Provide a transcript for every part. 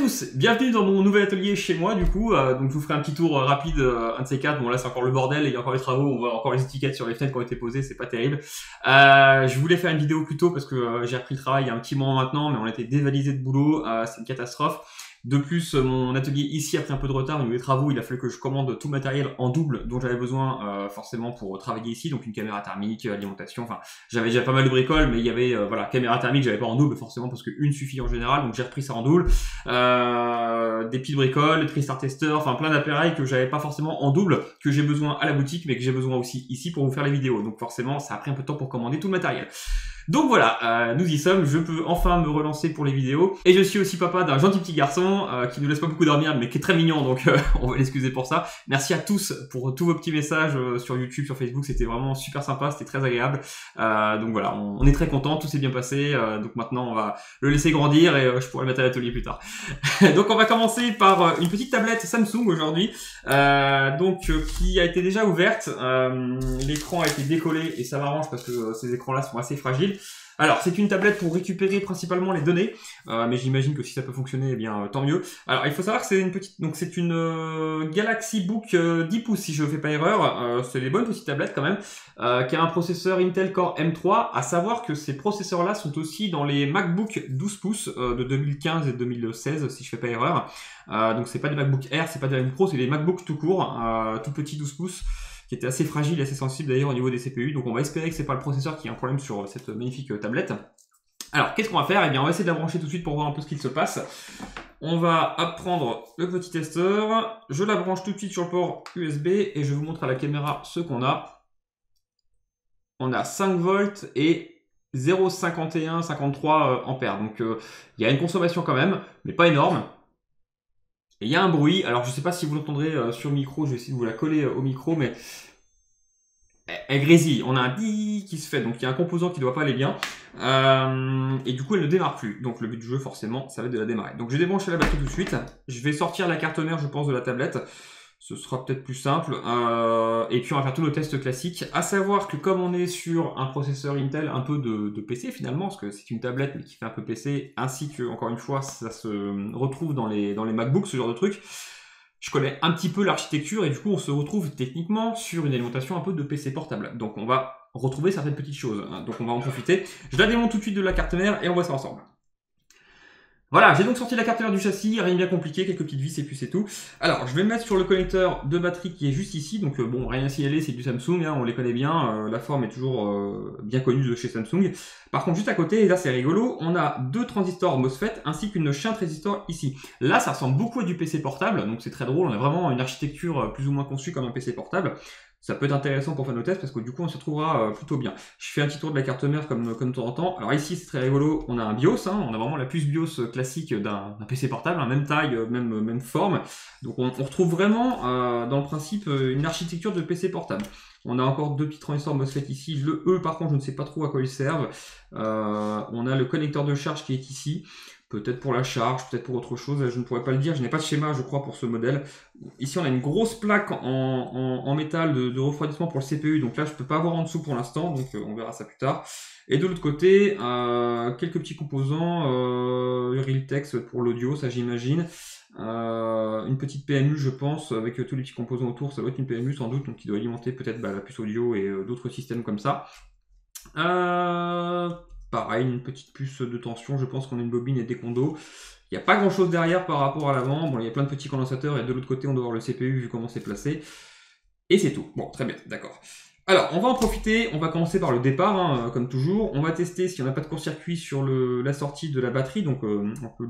tous, bienvenue dans mon nouvel atelier chez moi du coup, donc je vous ferai un petit tour rapide, un de ces quatre. Bon là c'est encore le bordel, il y a encore les travaux, on voit encore les étiquettes sur les fenêtres qui ont été posées, c'est pas terrible. Je voulais faire une vidéo plus tôt parce que j'ai repris le travail il y a un petit moment maintenant, mais on a été dévalisé de boulot, c'est une catastrophe. De plus, mon atelier ici a pris un peu de retard au niveau des travaux, il a fallu que je commande tout le matériel en double dont j'avais besoin forcément pour travailler ici, donc une caméra thermique, alimentation, enfin j'avais déjà pas mal de bricoles, mais il y avait voilà, caméra thermique, j'avais pas en double forcément parce qu'une suffit en général, donc j'ai repris ça en double. Des piles bricoles, des TriStar Tester, enfin plein d'appareils que j'avais pas forcément en double, que j'ai besoin à la boutique, mais que j'ai besoin aussi ici pour vous faire les vidéos, donc forcément ça a pris un peu de temps pour commander tout le matériel. Donc voilà, nous y sommes, je peux enfin me relancer pour les vidéos. Et je suis aussi papa d'un gentil petit garçon qui ne laisse pas beaucoup dormir, mais qui est très mignon, donc on va l'excuser pour ça. Merci à tous pour tous vos petits messages sur YouTube, sur Facebook, c'était vraiment super sympa, c'était très agréable. Donc voilà, on est très contents, tout s'est bien passé, donc maintenant on va le laisser grandir et je pourrai le mettre à l'atelier plus tard. Donc on va commencer par une petite tablette Samsung aujourd'hui, qui a été déjà ouverte. L'écran a été décollé et ça m'arrange parce que ces écrans-là sont assez fragiles. Alors, c'est une tablette pour récupérer principalement les données, mais j'imagine que si ça peut fonctionner, eh bien, tant mieux. Alors, il faut savoir que c'est une petite, donc c'est une Galaxy Book 10 pouces, si je ne fais pas erreur. C'est des bonnes petites tablettes quand même, qui a un processeur Intel Core M3. À savoir que ces processeurs-là sont aussi dans les MacBook 12 pouces de 2015 et 2016, si je ne fais pas erreur. Donc, c'est pas des MacBook Air, c'est pas des MacBook Pro, c'est des MacBook tout court, tout petits 12 pouces. Qui était assez fragile et assez sensible d'ailleurs au niveau des CPU, donc on va espérer que c'est pas le processeur qui a un problème sur cette magnifique tablette. Alors qu'est-ce qu'on va faire? Eh bien on va essayer de la brancher tout de suite pour voir un peu ce qu'il se passe. On va prendre le petit testeur, je la branche tout de suite sur le port USB et je vous montre à la caméra ce qu'on a. On a 5 volts et 0,51-53 ampères, donc il y a une consommation quand même, mais pas énorme. Et il y a un bruit, alors je sais pas si vous l'entendrez sur le micro, je vais essayer de vous la coller au micro, mais elle grésille, on a un di qui se fait, donc il y a un composant qui doit pas aller bien, et du coup elle ne démarre plus, donc le but du jeu forcément ça va être de la démarrer. Donc je vais débrancher la batterie tout de suite, je vais sortir la carte mère je pense de la tablette, ce sera peut-être plus simple, et puis on va faire tous nos tests classiques, à savoir que comme on est sur un processeur Intel un peu de PC finalement, parce que c'est une tablette mais qui fait un peu PC, ainsi que encore une fois ça se retrouve dans les MacBooks, ce genre de truc. Je connais un petit peu l'architecture et du coup on se retrouve techniquement sur une alimentation un peu de PC portable. Donc on va retrouver certaines petites choses, donc on va en profiter. Je la démonte tout de suite de la carte mère et on voit ça ensemble. Voilà, j'ai donc sorti la carte mère du châssis, rien de bien compliqué, quelques petites vis et puis c'est tout. Alors, je vais me mettre sur le connecteur de batterie qui est juste ici, donc bon, rien à signaler, c'est du Samsung, on les connaît bien, la forme est toujours bien connue de chez Samsung. Par contre, juste à côté, et là c'est rigolo, on a deux transistors MOSFET ainsi qu'une shunt résistor ici. Là, ça ressemble beaucoup à du PC portable, donc c'est très drôle, on a vraiment une architecture plus ou moins conçue comme un PC portable. Ça peut être intéressant pour faire nos tests parce que du coup on se retrouvera plutôt bien. Je fais un petit tour de la carte mère comme de temps en temps. Alors ici c'est très rigolo, on a un BIOS, on a vraiment la puce BIOS classique d'un PC portable, même taille, même forme. Donc on retrouve vraiment dans le principe une architecture de PC portable. On a encore deux petits transistors MOSFET ici. Le E par contre je ne sais pas trop à quoi ils servent. On a le connecteur de charge qui est ici. Peut-être pour la charge, peut-être pour autre chose, je ne pourrais pas le dire, je n'ai pas de schéma je crois pour ce modèle. Ici on a une grosse plaque en métal de refroidissement pour le CPU, donc là je ne peux pas voir en dessous pour l'instant, donc on verra ça plus tard. Et de l'autre côté, quelques petits composants, Realtek pour l'audio, ça j'imagine. Une petite PMU je pense, avec tous les petits composants autour, ça doit être une PMU sans doute, donc qui doit alimenter peut-être la puce audio et d'autres systèmes comme ça. Pareil, une petite puce de tension, je pense qu'on a une bobine et des condos. Il n'y a pas grand chose derrière par rapport à l'avant. Bon, il y a plein de petits condensateurs et de l'autre côté, on doit avoir le CPU vu comment c'est placé. Et c'est tout. Bon, très bien, d'accord. Alors, on va en profiter. On va commencer par le départ, comme toujours. On va tester si on n'a pas de court-circuit sur la sortie de la batterie. Donc, on peut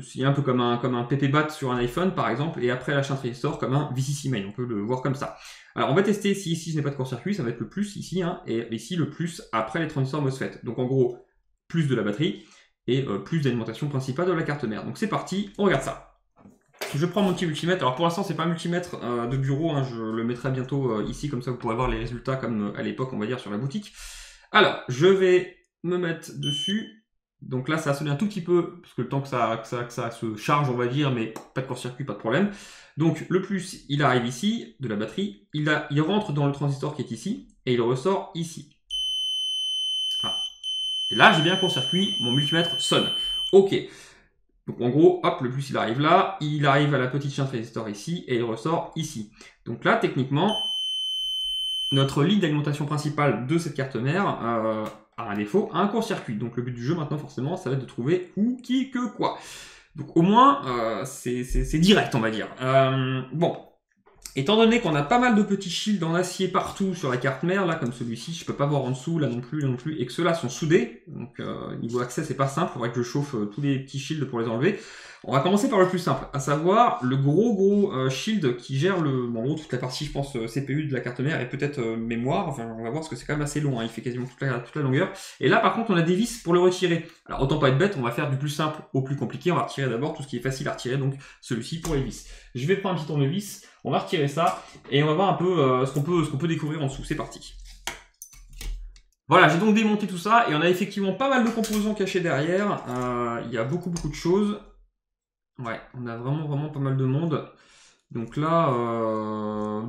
c'est un peu comme un PPBAT sur un iPhone par exemple, et après la shunt résistor comme un VCC main, on peut le voir comme ça. Alors on va tester si ici je n'ai pas de court-circuit, ça va être le plus ici, et ici le plus après les transistors MOSFET. Donc en gros, plus de la batterie, et plus d'alimentation principale de la carte mère. Donc c'est parti, on regarde ça. Je prends mon petit multimètre, alors pour l'instant c'est pas un multimètre de bureau, je le mettrai bientôt ici, comme ça vous pourrez voir les résultats comme à l'époque on va dire sur la boutique. Alors, je vais me mettre dessus. Donc là, ça a sonné un tout petit peu, parce que le temps que ça se charge, on va dire, mais pas de court-circuit, pas de problème. Donc le plus, il arrive ici, de la batterie, il rentre dans le transistor qui est ici, et il ressort ici. Ah. Et là, j'ai bien un court-circuit, mon multimètre sonne. Ok. Donc en gros, hop, le plus il arrive là, il arrive à la petite shunt résistor ici, et il ressort ici. Donc là, techniquement, notre ligne d'alimentation principale de cette carte mère a un défaut, a un court-circuit. Donc le but du jeu maintenant, forcément, ça va être de trouver où, qui, que, quoi. Donc au moins, c'est direct, on va dire. Bon. Étant donné qu'on a pas mal de petits shields en acier partout sur la carte mère, là comme celui-ci, je peux pas voir en dessous, là non plus, et que ceux-là sont soudés, donc niveau accès c'est pas simple, il faudrait que je chauffe tous les petits shields pour les enlever. On va commencer par le plus simple, à savoir le gros shield qui gère en gros toute la partie, je pense, CPU de la carte mère et peut-être mémoire, enfin on va voir parce que c'est quand même assez long, hein, il fait quasiment toute la longueur. Et là par contre on a des vis pour le retirer. Alors autant pas être bête, on va faire du plus simple au plus compliqué, on va retirer d'abord tout ce qui est facile à retirer, donc celui-ci pour les vis. Je vais prendre un petit tournevis. On va retirer ça et on va voir un peu ce qu'on peut découvrir en dessous. C'est parti. Voilà, j'ai donc démonté tout ça et on a effectivement pas mal de composants cachés derrière. Il y a beaucoup de choses. Ouais, on a vraiment pas mal de monde. Donc là,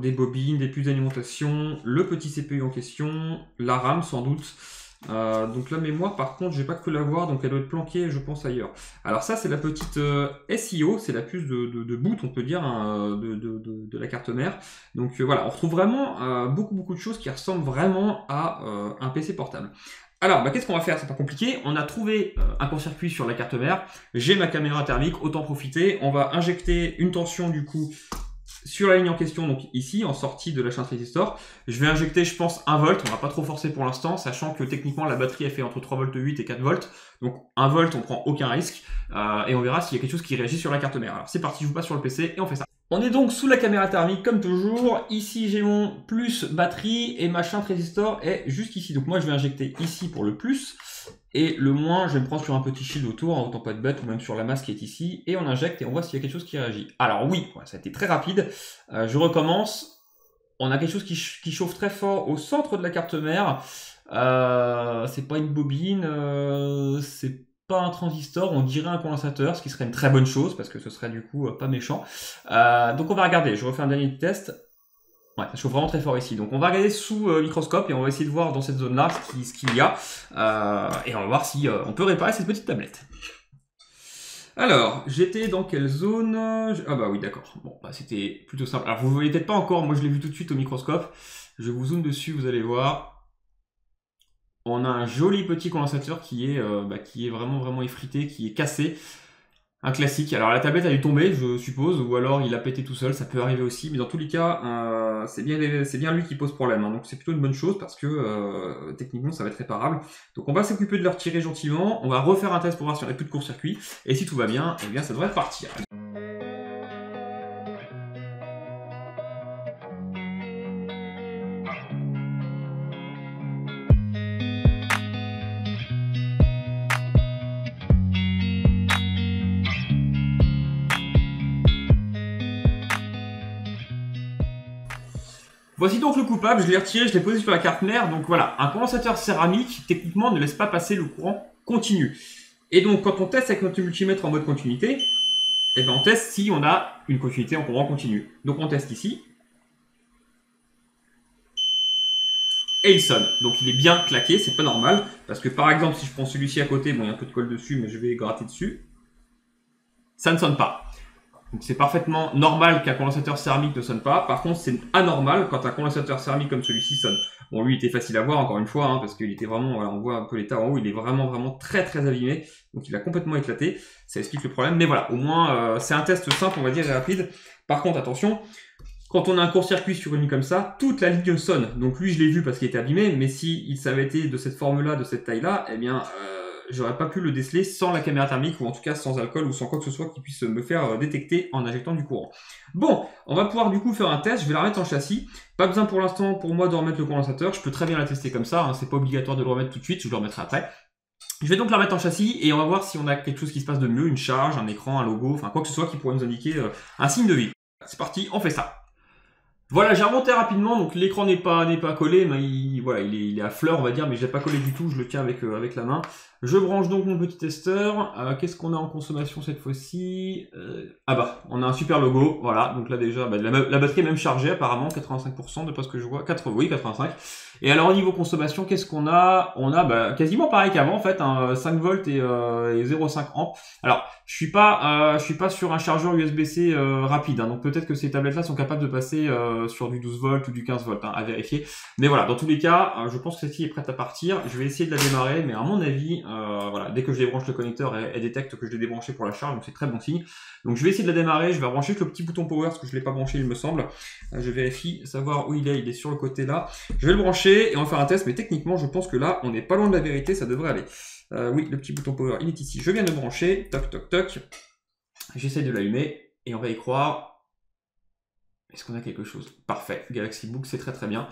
des bobines, des puces d'alimentation, le petit CPU en question, la RAM sans doute. Donc la mémoire par contre je vais pas que la voir, donc elle doit être planquée je pense ailleurs. Alors ça c'est la petite SIO, c'est la puce de boot on peut dire hein, de la carte mère. Donc voilà, on retrouve vraiment beaucoup de choses qui ressemblent vraiment à un PC portable. Alors qu'est-ce qu'on va faire, c'est pas compliqué, on a trouvé un court-circuit sur la carte mère, j'ai ma caméra thermique, autant profiter, on va injecter une tension du coup sur la ligne en question, donc ici, en sortie de la shunt résistor. Je vais injecter, je pense, 1 volt. On va pas trop forcer pour l'instant, sachant que techniquement, la batterie, elle fait entre 3,8 V et 4 volts. Donc, 1 volt, on prend aucun risque. Et on verra s'il y a quelque chose qui réagit sur la carte mère. Alors, c'est parti, je vous passe sur le PC et on fait ça. On est donc sous la caméra thermique, comme toujours. Ici, j'ai mon plus batterie et ma shunt résistor est juste ici. Donc, moi, je vais injecter ici pour le plus. Et le moins, je vais me prendre sur un petit shield autour, en autant pas de bête, ou même sur la masse qui est ici, et on injecte et on voit s'il y a quelque chose qui réagit. Alors oui, ça a été très rapide, je recommence, on a quelque chose qui chauffe très fort au centre de la carte mère, c'est pas une bobine, c'est pas un transistor, on dirait un condensateur, ce qui serait une très bonne chose, parce que ce serait du coup pas méchant. Donc on va regarder, je refais un dernier test. Ouais, ça chauffe vraiment très fort ici. Donc on va regarder sous microscope et on va essayer de voir dans cette zone-là ce qu'il y a. Et on va voir si on peut réparer cette petite tablette. Alors, j'étais dans quelle zone? Ah bah oui, d'accord. Bon, c'était plutôt simple. Alors vous ne voyez peut-être pas encore, moi je l'ai vu tout de suite au microscope. Je vous zoome dessus, vous allez voir. On a un joli petit condensateur qui est vraiment effrité, qui est cassé. Un classique. Alors la tablette a dû tomber, je suppose, ou alors il a pété tout seul, ça peut arriver aussi, mais dans tous les cas, c'est bien lui qui pose problème. Hein. Donc c'est plutôt une bonne chose parce que techniquement ça va être réparable. Donc on va s'occuper de le retirer gentiment, on va refaire un test pour voir s'il n'y a plus de court-circuit, et si tout va bien, eh bien ça devrait partir. Voici donc le coupable, je l'ai retiré, je l'ai posé sur la carte mère, donc voilà, un condensateur céramique, techniquement, ne laisse pas passer le courant continu. Et donc, quand on teste avec notre multimètre en mode continuité, eh ben on teste si on a une continuité en courant continu. Donc on teste ici. Et il sonne. Donc il est bien claqué, c'est pas normal, parce que par exemple, si je prends celui-ci à côté, bon, il y a un peu de colle dessus, mais je vais gratter dessus, ça ne sonne pas. Donc c'est parfaitement normal qu'un condensateur céramique ne sonne pas. Par contre, c'est anormal quand un condensateur céramique comme celui-ci sonne. Bon, lui, il était facile à voir, encore une fois, hein, parce qu'il était vraiment, voilà, on voit un peu l'état en haut, il est vraiment très abîmé. Donc il a complètement éclaté. Ça explique le problème. Mais voilà, au moins, c'est un test simple, on va dire, et rapide. Par contre, attention, quand on a un court-circuit sur une ligne comme ça, toute la ligne sonne. Donc lui, je l'ai vu parce qu'il était abîmé, mais si ça avait été de cette forme-là, de cette taille-là, eh bien... j'aurais pas pu le déceler sans la caméra thermique ou en tout cas sans alcool ou sans quoi que ce soit qui puisse me faire détecter en injectant du courant. Bon, on va pouvoir du coup faire un test, je vais la remettre en châssis. Pas besoin pour l'instant pour moi de remettre le condensateur, je peux très bien la tester comme ça, hein. C'est pas obligatoire de le remettre tout de suite, je le remettrai après. Je vais donc la remettre en châssis et on va voir si on a quelque chose qui se passe de mieux, une charge, un écran, un logo, enfin quoi que ce soit qui pourrait nous indiquer un signe de vie. C'est parti, on fait ça. Voilà, j'ai remonté rapidement, donc l'écran n'est pas collé, mais il est à fleur, on va dire, mais je l'ai pas collé du tout, je le tiens avec la main. Je branche donc mon petit testeur. Qu'est-ce qu'on a en consommation cette fois-ci? Ah bah, on a un super logo. Voilà, donc là déjà, bah, la batterie est même chargée apparemment, 85% de pas ce que je vois. Oui, 85. Et alors au niveau consommation, qu'est-ce qu'on a? On a bah, quasiment pareil qu'avant en fait, hein, 5 volts et 0,5 amps. Alors, je suis pas sur un chargeur USB-C rapide, hein, donc peut-être que ces tablettes-là sont capables de passer sur du 12 volts ou du 15 volts, hein, à vérifier. Mais voilà, dans tous les cas, je pense que celle-ci est prête à partir. Je vais essayer de la démarrer, mais à mon avis, voilà, dès que je débranche le connecteur, elle détecte que je l'ai débranché pour la charge, donc c'est très bon signe. Donc je vais essayer de la démarrer, je vais brancher le petit bouton power, parce que je l'ai pas branché, il me semble. Je vérifie, savoir où il est sur le côté là. Je vais le brancher et on va faire un test, mais techniquement, je pense que là, on n'est pas loin de la vérité, ça devrait aller. Oui, le petit bouton power, il est ici. Je viens de le brancher, toc toc toc. J'essaye de l'allumer et on va y croire. Est-ce qu'on a quelque chose? Parfait, Galaxy Book, c'est très très bien.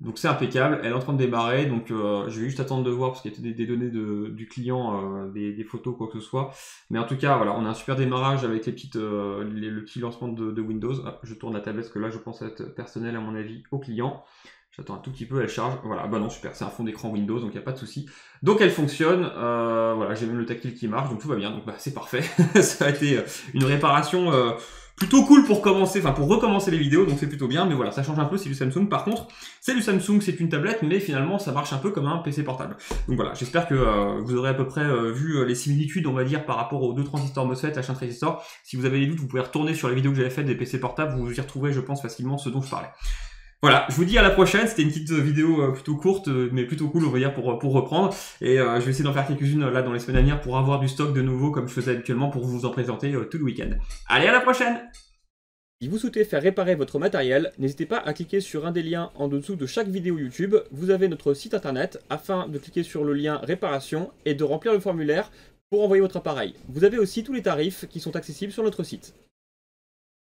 Donc c'est impeccable, elle est en train de démarrer, donc je vais juste attendre de voir parce qu'il y a des données du client, des photos, quoi que ce soit. Mais en tout cas, voilà, on a un super démarrage avec le petit lancement de Windows. Hop, je tourne la tablette parce que là je pense être personnel à mon avis au client. J'attends un tout petit peu, elle charge. Voilà, bah non, super, c'est un fond d'écran Windows, donc il n'y a pas de souci. Donc elle fonctionne, voilà, j'ai même le tactile qui marche, donc tout va bien, donc bah c'est parfait. Ça a été une réparation plutôt cool pour commencer, enfin pour recommencer les vidéos, donc c'est plutôt bien, mais voilà, ça change un peu, c'est du Samsung. Par contre, c'est du Samsung, c'est une tablette, mais finalement ça marche un peu comme un PC portable. Donc voilà, j'espère que vous aurez à peu près vu les similitudes, on va dire, par rapport aux deux transistors MOSFET, H1 transistor. Si vous avez des doutes, vous pouvez retourner sur les vidéos que j'avais faites des PC portables, vous y retrouverez, je pense, facilement ce dont je parlais. Voilà, je vous dis à la prochaine, c'était une petite vidéo plutôt courte, mais plutôt cool, on va dire, pour reprendre. Et je vais essayer d'en faire quelques-unes là dans les semaines à venir pour avoir du stock de nouveau, comme je faisais habituellement, pour vous en présenter tout le week-end. Allez, à la prochaine! Si vous souhaitez faire réparer votre matériel, n'hésitez pas à cliquer sur un des liens en dessous de chaque vidéo YouTube. Vous avez notre site internet afin de cliquer sur le lien réparation et de remplir le formulaire pour envoyer votre appareil. Vous avez aussi tous les tarifs qui sont accessibles sur notre site.